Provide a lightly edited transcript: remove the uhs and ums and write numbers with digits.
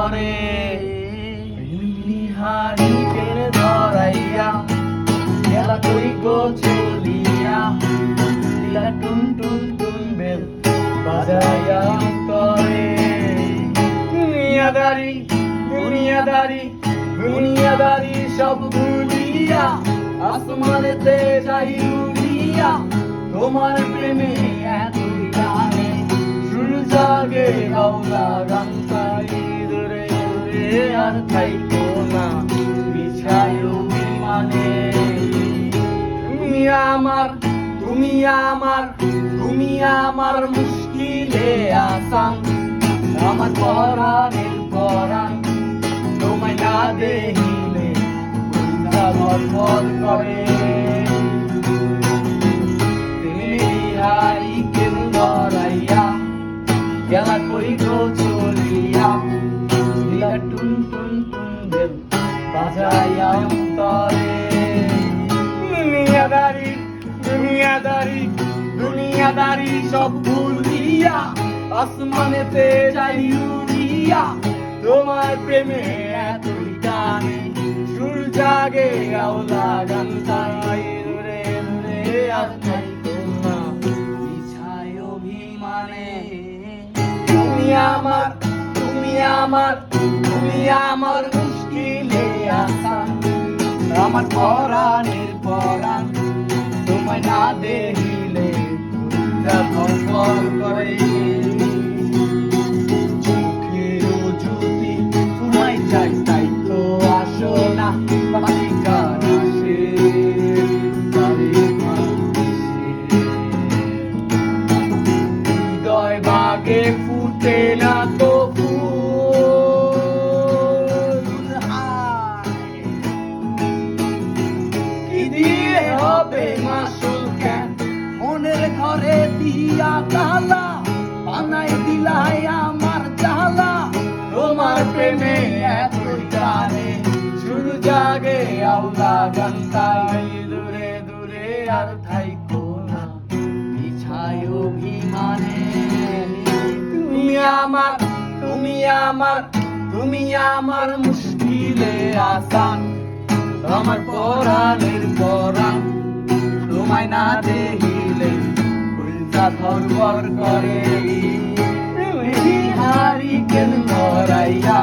করে হারি কেড়ে ধরাইয়া খেলা করি গো চলিয়া দিলা টুন টুন টুন বেল বাজাইয়া অন্তরে দুনিয়াদারি দুনিয়াদারি দুনিয়াদারি সব ভুলিয়া আসমানেতে যাই উড়িয়া তোমার প্রেমে এতই টানে সুর জাগে গাওলা গান গাই দূরে দূরে আর থাইকো না বিছাই অভিমানে তুমি আমার তুমি আমার তুমি আমার মুশকিলে আসান আমার পরাণের পরাণ তোমায় না দেখিলে ভর করে হারি কেউ ধরাইয়া খেলা করি গো চলিয়া দিলা টুন টুন টুন বেল বাজাইয়া অন্তরে দুনিয়াদারি দুনিয়াদারি দুনিয়াদারি সব ভুলিয়া আসমানেতে যাই উড়িয়া তোমার প্রেমে এতই টানে সুর জাগে আওলা গান গাই দূরে দূরে আর থাইকো না বিছাই অভিমানে তুমি আমার তুমি আমার তুমি আমার মুশকিলে আসান আমার পরাণের পরাণ তোমায় না দেখিলে ভর করে চোখের জ্যোতি তোমায় চাই তাই তো আসো না বালিকার আসে হৃদয় বাগে ফুটে না তো কি দিয়ে হবে মাসুল কেন মনের ঘরে দিয়া তালা বানাই দিলাই আমার জ্বালা তোমার প্রেমে এতই টানে সুর জাগে আওলা গান গাই দূরে দূরে আর থাইকো না বিছাই অভিমানে তুমি আমার তুমি আমার তুমি আমার মুশকিলে আসান আমার পরাণের পরাণ তোমায় না দেখিলে উল্টা ধরবর করে হারি কেন ধরাইয়া